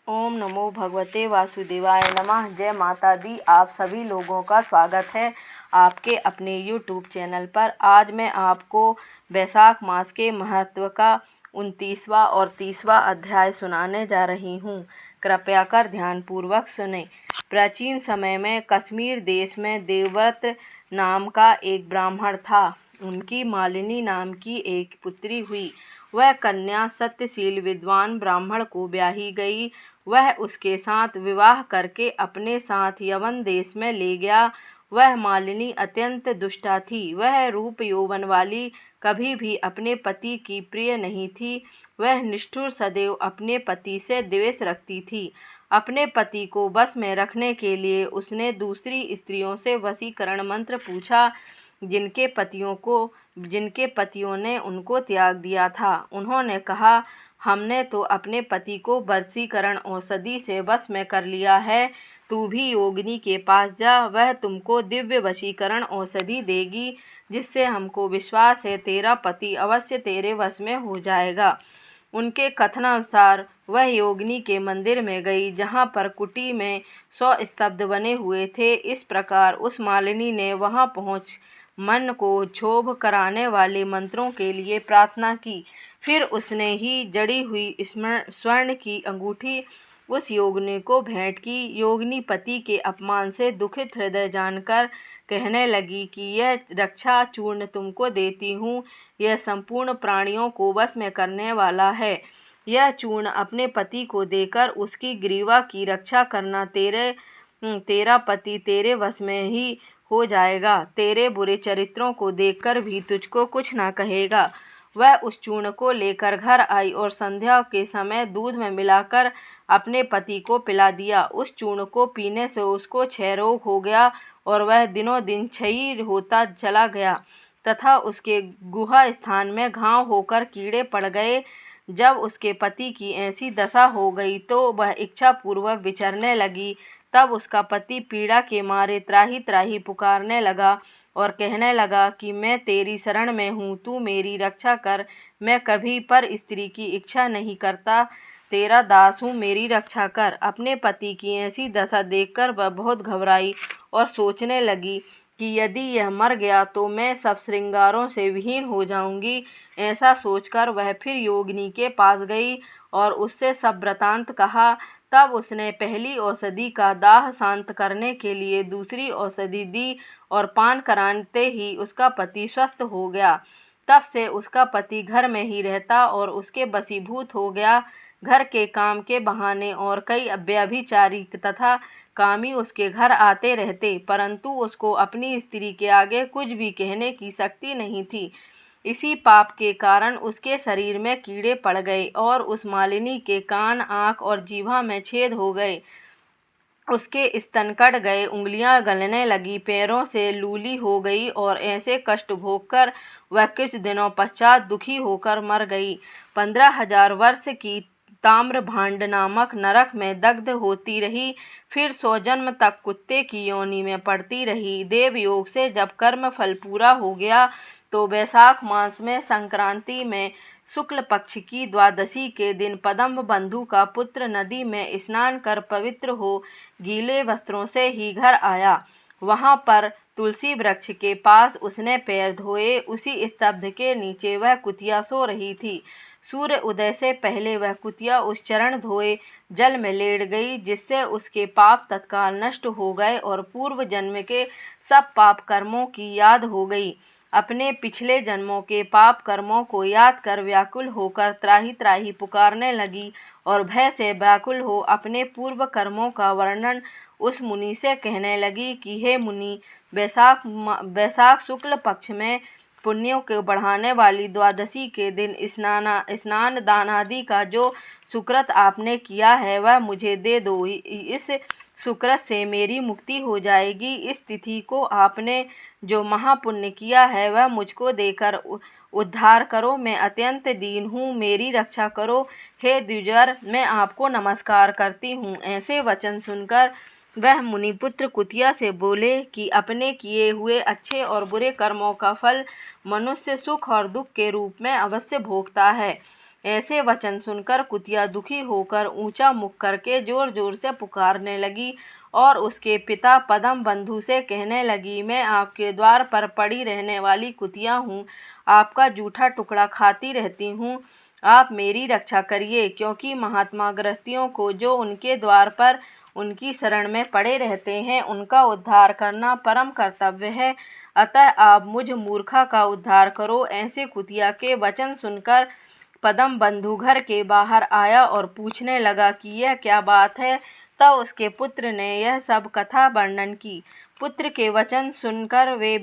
ओम नमो भगवते वासुदेवाय नमः। जय माता दी। आप सभी लोगों का स्वागत है आपके अपने यूट्यूब चैनल पर। आज मैं आपको वैशाख मास के महत्व का 29वां और 30वां अध्याय सुनाने जा रही हूँ। कृपया कर ध्यानपूर्वक सुने। प्राचीन समय में कश्मीर देश में देवव्रत नाम का एक ब्राह्मण था। उनकी मालिनी नाम की एक पुत्री हुई। वह कन्या सत्यशील विद्वान ब्राह्मण को ब्याही गई। वह उसके साथ विवाह करके अपने साथ यवन देश में ले गया। वह मालिनी अत्यंत दुष्टा थी। वह रूप यौवन वाली, कभी भी अपने पति की प्रिय नहीं थी। वह निष्ठुर, सदैव अपने पति से द्वेष रखती थी। अपने पति को बस में रखने के लिए उसने दूसरी स्त्रियों से वशीकरण मंत्र पूछा, जिनके पतियों ने उनको त्याग दिया था। उन्होंने कहा, हमने तो अपने पति को वशीकरण औषधि से वश में कर लिया है। तू भी योगिनी के पास जा, वह तुमको दिव्य वशीकरण औषधि देगी, जिससे हमको विश्वास है तेरा पति अवश्य तेरे वश में हो जाएगा। उनके कथनानुसार वह योगिनी के मंदिर में गई, जहाँ पर कुटी में 100 स्तब्ध बने हुए थे। इस प्रकार उस मालिनी ने वहाँ पहुँच मन को क्षोभ कराने वाले मंत्रों के लिए प्रार्थना की। फिर उसने ही जड़ी हुई स्वर्ण की अंगूठी उस योगिनी को भेंट की। योगिनी पति के अपमान से दुखित हृदय जानकर कहने लगी कि यह रक्षा चूर्ण तुमको देती हूँ। यह संपूर्ण प्राणियों को वश में करने वाला है। यह चूर्ण अपने पति को देकर उसकी ग्रीवा की रक्षा करना। तेरा पति तेरे वश में ही हो जाएगा। तेरे बुरे चरित्रों को देखकर भी तुझको कुछ ना कहेगा। वह उस चूर्ण को लेकर घर आई और संध्या के समय दूध में मिलाकर अपने पति को पिला दिया। उस चूर्ण को पीने से उसको क्षय रोग हो गया और वह दिनों दिन क्षयी होता चला गया तथा उसके गुहा स्थान में घाव होकर कीड़े पड़ गए। जब उसके पति की ऐसी दशा हो गई तो वह इच्छा पूर्वक विचरने लगी। तब उसका पति पीड़ा के मारे त्राही त्राही पुकारने लगा और कहने लगा कि मैं तेरी शरण में हूँ, तू मेरी रक्षा कर। मैं कभी पर स्त्री की इच्छा नहीं करता, तेरा दास हूँ, मेरी रक्षा कर। अपने पति की ऐसी दशा देखकर वह बहुत घबराई और सोचने लगी कि यदि यह मर गया तो मैं सब श्रृंगारों से विहीन हो जाऊंगी। ऐसा सोचकर वह फिर योगिनी के पास गई और उससे सब वृतांत कहा। तब उसने पहली औषधि का दाह शांत करने के लिए दूसरी औषधि दी और पान कराते ही उसका पति स्वस्थ हो गया। तब से उसका पति घर में ही रहता और उसके वशीभूत हो गया। घर के काम के बहाने और कई व्यभिचारी तथा कामी उसके घर आते रहते, परंतु उसको अपनी स्त्री के आगे कुछ भी कहने की शक्ति नहीं थी। इसी पाप के कारण उसके शरीर में कीड़े पड़ गए और उस मालिनी के कान, आँख और जीवा में छेद हो गए। उसके स्तन कट गए, उंगलियां गलने लगी, पैरों से लूली हो गई और ऐसे कष्ट भोगकर वह कुछ दिनों पश्चात दुखी होकर मर गई। 15,000 वर्ष की ताम्र भांड नामक नरक में दग्ध होती रही। फिर 100 जन्म तक कुत्ते की योनि में पड़ती रही। देवयोग से जब कर्म फल पूरा हो गया तो वैशाख मास में संक्रांति में शुक्ल पक्ष की द्वादशी के दिन पद्म बंधु का पुत्र नदी में स्नान कर पवित्र हो गीले वस्त्रों से ही घर आया। वहाँ पर तुलसी वृक्ष के पास उसने पैर धोए। उसी स्तब्ध के नीचे वह कुतिया सो रही थी। सूर्य उदय से पहले वह कुतिया उस चरण धोए जल में लेट गई, जिससे उसके पाप तत्काल नष्ट हो गए और पूर्व जन्म के सब पाप कर्मों की याद हो गई। अपने पिछले जन्मों के पाप कर्मों को याद कर व्याकुल होकर त्राही त्राही पुकारने लगी और भय से व्याकुल हो अपने पूर्व कर्मों का वर्णन उस मुनि से कहने लगी कि हे मुनि, वैशाख शुक्ल पक्ष में पुण्यों को बढ़ाने वाली द्वादशी के दिन स्नान दान आदि का जो सुकृत आपने किया है वह मुझे दे दो। इस सुकृत से मेरी मुक्ति हो जाएगी। इस तिथि को आपने जो महापुण्य किया है वह मुझको देकर उद्धार करो। मैं अत्यंत दीन हूँ, मेरी रक्षा करो। हे द्विजवर, मैं आपको नमस्कार करती हूँ। ऐसे वचन सुनकर वह मुनिपुत्र कुतिया से बोले कि अपने किए हुए अच्छे और बुरे कर्मों का फल मनुष्य सुख और दुख के रूप में अवश्य भोगता है। ऐसे वचन सुनकर कुतिया दुखी होकर ऊंचा मुख करके जोर जोर से पुकारने लगी और उसके पिता पदम बंधु से कहने लगी, मैं आपके द्वार पर पड़ी रहने वाली कुतिया हूँ, आपका जूठा टुकड़ा खाती रहती हूँ, आप मेरी रक्षा करिए, क्योंकि महात्मा गृहस्थियों को जो उनके द्वार पर उनकी शरण में पड़े रहते हैं उनका उद्धार करना परम कर्तव्य है। अतः आप मुझ मूर्खा का उद्धार करो। ऐसे कुतिया के वचन सुनकर पदम बंधु घर के बाहर आया और पूछने लगा कि यह क्या बात है। तब उसके पुत्र ने यह सब कथा वर्णन की। पुत्र के वचन सुनकर वे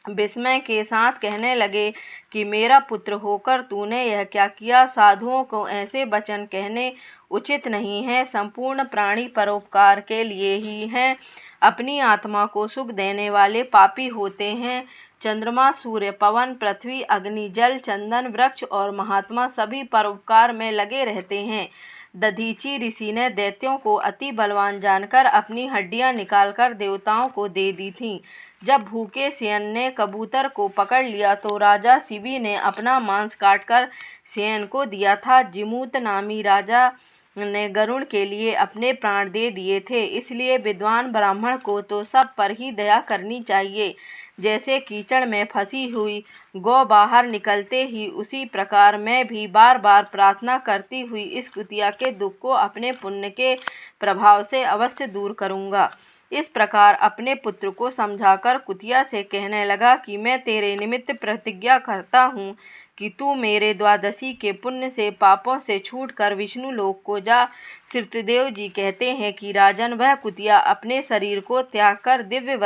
विस्मय के साथ कहने लगे कि मेरा पुत्र होकर तूने यह क्या किया। साधुओं को ऐसे वचन कहने उचित नहीं है। संपूर्ण प्राणी परोपकार के लिए ही हैं। अपनी आत्मा को सुख देने वाले पापी होते हैं। चंद्रमा, सूर्य, पवन, पृथ्वी, अग्नि, जल, चंदन, वृक्ष और महात्मा सभी परोपकार में लगे रहते हैं। दधीची ऋषि ने दैत्यों को अति बलवान जानकर अपनी हड्डियां निकालकर देवताओं को दे दी थीं। जब भूखे सेन ने कबूतर को पकड़ लिया तो राजा शिवी ने अपना मांस काटकर सेन को दिया था। जिमूत नामी राजा ने गरुड़ के लिए अपने प्राण दे दिए थे। इसलिए विद्वान ब्राह्मण को तो सब पर ही दया करनी चाहिए। जैसे कीचड़ में फंसी हुई गौ बाहर निकलते ही उसी प्रकार मैं भी बार बार प्रार्थना करती हुई इस कुतिया के दुख को अपने पुण्य के प्रभाव से अवश्य दूर करूँगा। इस प्रकार अपने पुत्र को समझाकर कुतिया से कहने लगा कि मैं तेरे निमित्त प्रतिज्ञा करता हूँ कि तू मेरे द्वादशी के पुण्य से पापों से छूटकर विष्णु लोक को जा। श्रुतदेव जी कहते हैं कि राजन, वह कुतिया अपने शरीर को त्याग कर दिव्य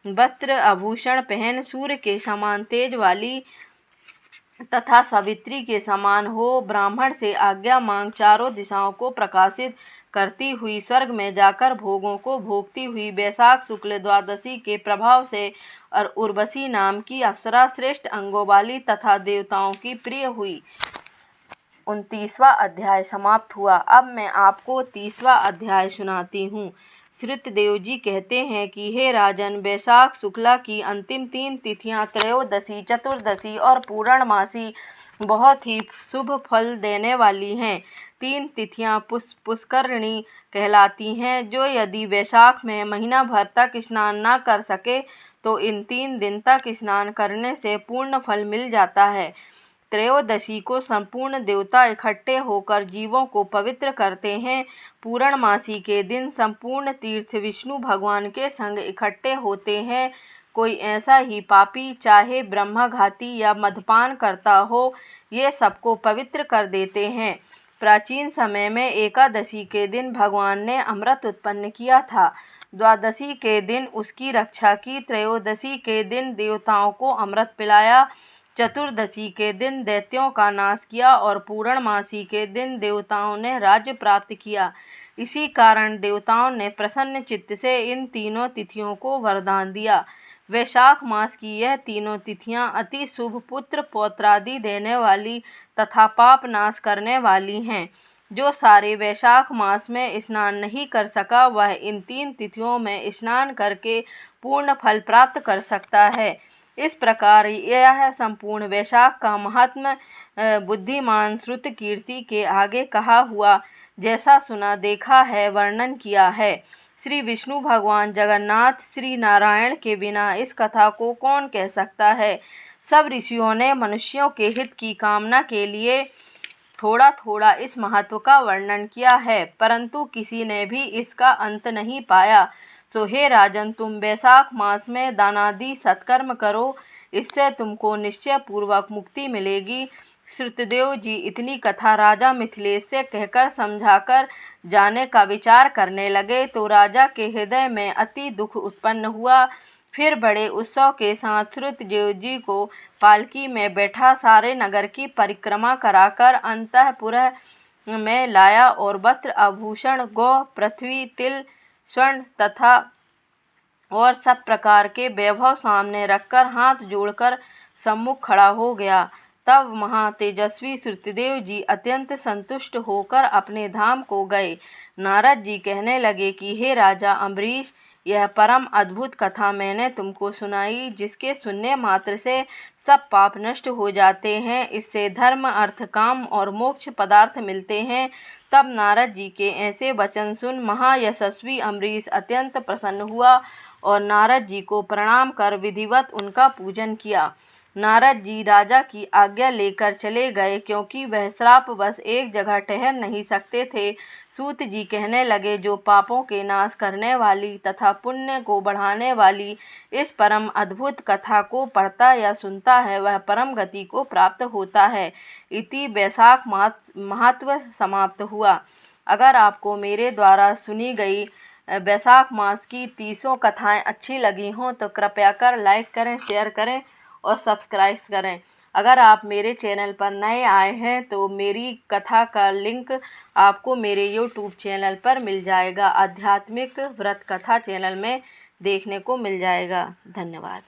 वस्त्र आभूषण पहन सूर्य के समान तेज वाली तथा सावित्री के समान हो ब्राह्मण से आज्ञा मांग चारों दिशाओं को प्रकाशित करती हुई स्वर्ग में जाकर भोगों को भोगती हुई वैशाख शुक्ल द्वादशी के प्रभाव से और उर्वशी नाम की अप्सरा श्रेष्ठ अंगों वाली तथा देवताओं की प्रिय हुई। 29वां अध्याय समाप्त हुआ। अब मैं आपको 30वां अध्याय सुनाती हूँ। श्रुतदेव जी कहते हैं कि हे राजन, वैशाख शुक्ला की अंतिम 3 तिथियां त्रयोदशी, चतुर्दशी और पूर्णमासी बहुत ही शुभ फल देने वाली हैं। 3 तिथियां पुष्करणी कहलाती हैं। जो यदि वैशाख में महीना भर तक स्नान न कर सके तो इन 3 दिन तक स्नान करने से पूर्ण फल मिल जाता है। त्रयोदशी को संपूर्ण देवता इकट्ठे होकर जीवों को पवित्र करते हैं। पूर्णमासी के दिन संपूर्ण तीर्थ विष्णु भगवान के संग इकट्ठे होते हैं। कोई ऐसा ही पापी, चाहे ब्रह्मघाती या मद्यपान करता हो, ये सबको पवित्र कर देते हैं। प्राचीन समय में एकादशी के दिन भगवान ने अमृत उत्पन्न किया था। द्वादशी के दिन उसकी रक्षा की। त्रयोदशी के दिन देवताओं को अमृत पिलाया। चतुर्दशी के दिन दैत्यों का नाश किया और पूर्णमासी के दिन देवताओं ने राज्य प्राप्त किया। इसी कारण देवताओं ने प्रसन्न चित्त से इन तीनों तिथियों को वरदान दिया। वैशाख मास की यह तीनों तिथियां अति शुभ, पुत्र पौत्रादि देने वाली तथा पाप नाश करने वाली हैं। जो सारे वैशाख मास में स्नान नहीं कर सका वह इन 3 तिथियों में स्नान करके पूर्ण फल प्राप्त कर सकता है। इस प्रकार यह संपूर्ण वैशाख का महात्म्य बुद्धिमान श्रुत कीर्ति के आगे कहा हुआ जैसा सुना देखा है वर्णन किया है। श्री विष्णु भगवान जगन्नाथ श्री नारायण के बिना इस कथा को कौन कह सकता है। सब ऋषियों ने मनुष्यों के हित की कामना के लिए थोड़ा थोड़ा इस महत्व का वर्णन किया है, परंतु किसी ने भी इसका अंत नहीं पाया। सो हे राजन, तुम वैशाख मास में दानादि सत्कर्म करो, इससे तुमको निश्चय पूर्वक मुक्ति मिलेगी। श्रुतदेव जी इतनी कथा राजा मिथिलेश से कहकर समझाकर जाने का विचार करने लगे तो राजा के हृदय में अति दुख उत्पन्न हुआ। फिर बड़े उत्सव के साथ श्रुतदेव जी को पालकी में बैठा सारे नगर की परिक्रमा कराकर अंतःपुर में लाया और वस्त्र आभूषण, गौ, पृथ्वी, तिल, स्वर्ण तथा और सब प्रकार के वैभव सामने रखकर हाथ जोड़कर सम्मुख खड़ा हो गया। तब महातेजस्वी श्रुतदेव जी अत्यंत संतुष्ट होकर अपने धाम को गए। नारद जी कहने लगे कि हे राजा अम्बरीश, यह परम अद्भुत कथा मैंने तुमको सुनाई, जिसके सुनने मात्र से सब पाप नष्ट हो जाते हैं। इससे धर्म, अर्थ, काम और मोक्ष पदार्थ मिलते हैं। तब नारद जी के ऐसे वचन सुन महायशस्वी अम्बरीश अत्यंत प्रसन्न हुआ और नारद जी को प्रणाम कर विधिवत उनका पूजन किया। नारद जी राजा की आज्ञा लेकर चले गए, क्योंकि वह श्रापवश एक जगह ठहर नहीं सकते थे। सूत जी कहने लगे, जो पापों के नाश करने वाली तथा पुण्य को बढ़ाने वाली इस परम अद्भुत कथा को पढ़ता या सुनता है, वह परम गति को प्राप्त होता है। इति वैशाख महात्व समाप्त हुआ। अगर आपको मेरे द्वारा सुनी गई वैशाख मास की 30 कथाएं अच्छी लगी हों तो कृपया कर लाइक करें, शेयर करें और सब्सक्राइब करें। अगर आप मेरे चैनल पर नए आए हैं तो मेरी कथा का लिंक आपको मेरे YouTube चैनल पर मिल जाएगा, आध्यात्मिक व्रत कथा चैनल में देखने को मिल जाएगा। धन्यवाद।